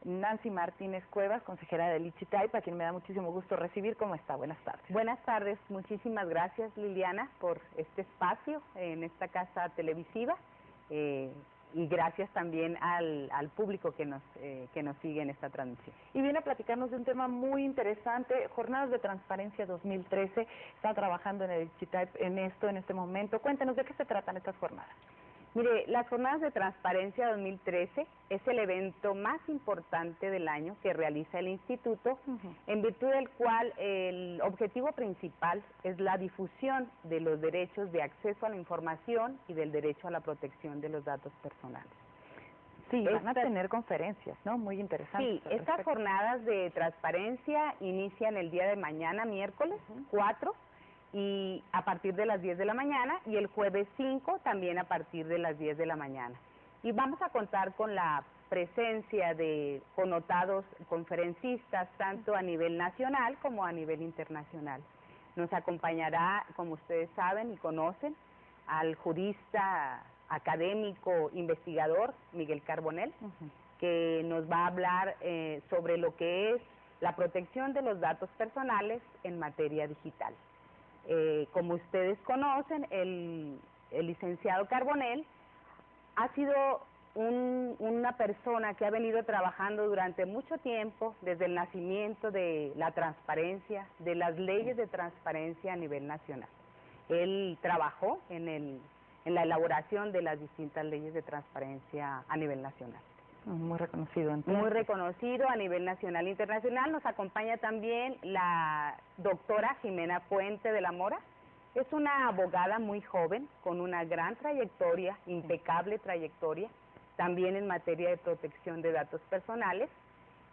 Nancy Martínez Cuevas, consejera del ICITAIP, a quien me da muchísimo gusto recibir. ¿Cómo está? Buenas tardes. Buenas tardes, muchísimas gracias Liliana por este espacio en esta casa televisiva y gracias también al público que nos sigue en esta transmisión. Y viene a platicarnos de un tema muy interesante, Jornadas de Transparencia 2013, está trabajando en el ICITAIP en este momento. Cuéntenos, ¿de qué se tratan estas jornadas? Mire, las Jornadas de Transparencia 2013 es el evento más importante del año que realiza el Instituto, en virtud del cual el objetivo principal es la difusión de los derechos de acceso a la información y del derecho a la protección de los datos personales. Sí, van a tener conferencias, ¿no? Muy interesantes. Sí, estas jornadas de transparencia inician el día de mañana, miércoles 4, y a partir de las 10 de la mañana, y el jueves 5 también a partir de las 10 de la mañana. Y vamos a contar con la presencia de connotados conferencistas, tanto a nivel nacional como a nivel internacional. Nos acompañará, como ustedes saben y conocen, al jurista académico investigador Miguel Carbonell, que nos va a hablar sobre lo que es la protección de los datos personales en materia digital. Como ustedes conocen, el licenciado Carbonell ha sido una persona que ha venido trabajando durante mucho tiempo desde el nacimiento de la transparencia, de las leyes de transparencia a nivel nacional. Él trabajó en la elaboración de las distintas leyes de transparencia a nivel nacional. Muy reconocido. Entonces. Muy reconocido a nivel nacional e internacional. Nos acompaña también la doctora Jimena Puente de la Mora. Es una abogada muy joven, con una gran trayectoria, impecable trayectoria, también en materia de protección de datos personales.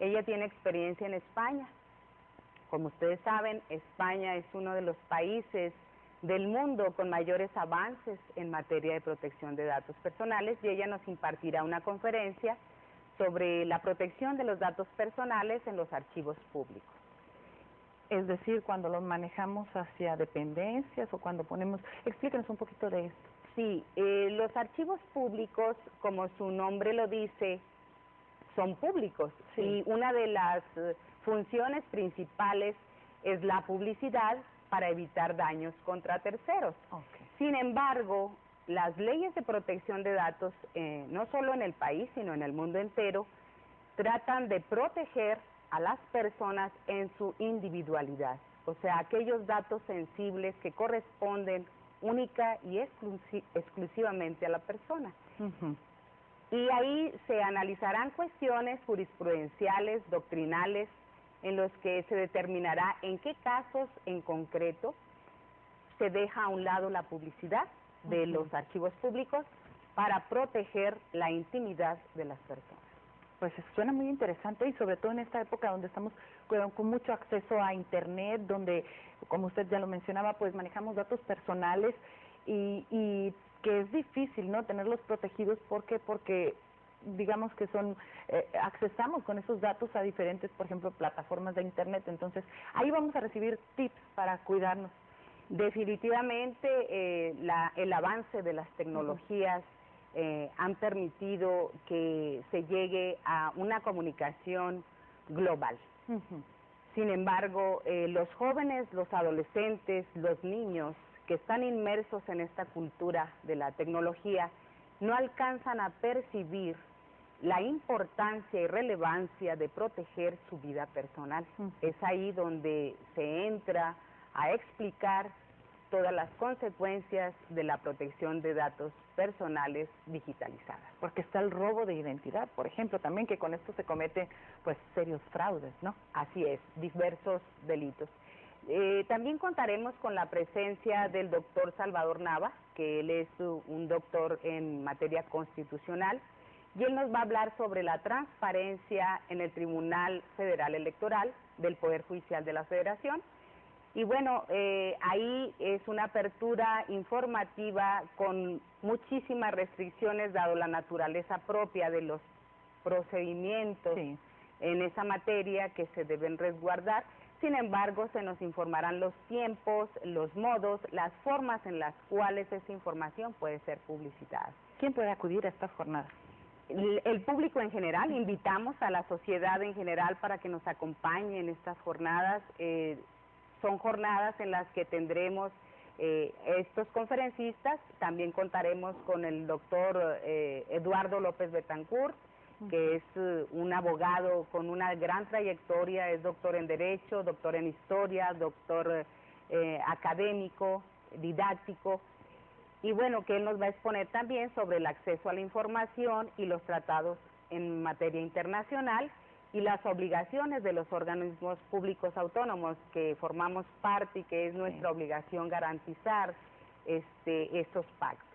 Ella tiene experiencia en España. Como ustedes saben, España es uno de los países del mundo con mayores avances en materia de protección de datos personales, y ella nos impartirá una conferencia sobre la protección de los datos personales en los archivos públicos. Es decir, cuando los manejamos hacia dependencias o cuando ponemos... Explíquenos un poquito de esto. Sí, los archivos públicos, como su nombre lo dice, son públicos, sí. Y una de las funciones principales es la publicidad para evitar daños contra terceros. Sin embargo, las leyes de protección de datos, no solo en el país, sino en el mundo entero, tratan de proteger a las personas en su individualidad, o sea, aquellos datos sensibles que corresponden única y exclusivamente a la persona. Y ahí se analizarán cuestiones jurisprudenciales, doctrinales, en los que se determinará en qué casos en concreto se deja a un lado la publicidad de los archivos públicos para proteger la intimidad de las personas. Pues suena muy interesante, y sobre todo en esta época donde estamos con mucho acceso a Internet, donde, como usted ya lo mencionaba, pues manejamos datos personales y que es difícil, ¿no?, tenerlos protegidos. ¿Por qué? Porque digamos que accesamos con esos datos a diferentes, por ejemplo, plataformas de Internet. Entonces, ahí vamos a recibir tips para cuidarnos. Definitivamente el avance de las tecnologías han permitido que se llegue a una comunicación global. Sin embargo, los jóvenes, los adolescentes, los niños que están inmersos en esta cultura de la tecnología no alcanzan a percibir la importancia y relevancia de proteger su vida personal. Es ahí donde se entra a explicar todas las consecuencias de la protección de datos personales digitalizadas. Porque está el robo de identidad, por ejemplo, también, que con esto se cometen pues serios fraudes, ¿no? Así es, diversos delitos. También contaremos con la presencia del doctor Salvador Nava, que él es un doctor en materia constitucional, y él nos va a hablar sobre la transparencia en el Tribunal Federal Electoral del Poder Judicial de la Federación. Y bueno, ahí es una apertura informativa con muchísimas restricciones, dado la naturaleza propia de los procedimientos en esa materia que se deben resguardar. Sin embargo, se nos informarán los tiempos, los modos, las formas en las cuales esa información puede ser publicitada. ¿Quién puede acudir a estas jornadas? el público en general, invitamos a la sociedad en general para que nos acompañe en estas jornadas. Son jornadas en las que tendremos estos conferencistas, también contaremos con el doctor Eduardo López Betancourt, que es un abogado con una gran trayectoria, es doctor en Derecho, doctor en Historia, doctor académico, didáctico, y bueno, que él nos va a exponer también sobre el acceso a la información y los tratados en materia internacional y las obligaciones de los organismos públicos autónomos que formamos parte y que es nuestra obligación garantizar estos pactos.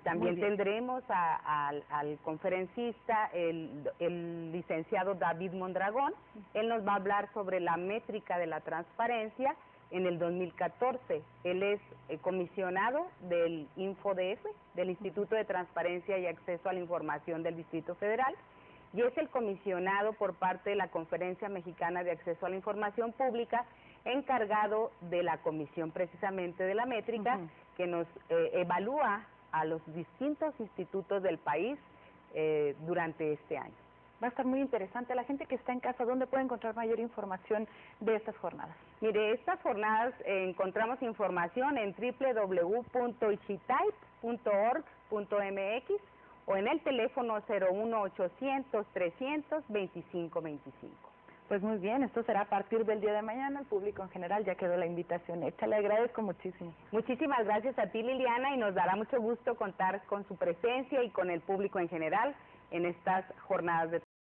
También tendremos al conferencista, el licenciado David Mondragón. Él nos va a hablar sobre la métrica de la transparencia en el 2014. Él es comisionado del InfoDF, del Instituto de Transparencia y Acceso a la Información del Distrito Federal, y es el comisionado por parte de la Conferencia Mexicana de Acceso a la Información Pública, encargado de la comisión precisamente de la métrica, que nos evalúa a los distintos institutos del país durante este año. Va a estar muy interesante. La gente que está en casa, ¿dónde puede encontrar mayor información de estas jornadas? Mire, estas jornadas encontramos información en www.ichitype.org.mx o en el teléfono 01800-300-2525. Pues muy bien, esto será a partir del día de mañana, el público en general, ya quedó la invitación hecha, le agradezco muchísimo. Muchísimas gracias a ti, Liliana, y nos dará mucho gusto contar con su presencia y con el público en general en estas jornadas de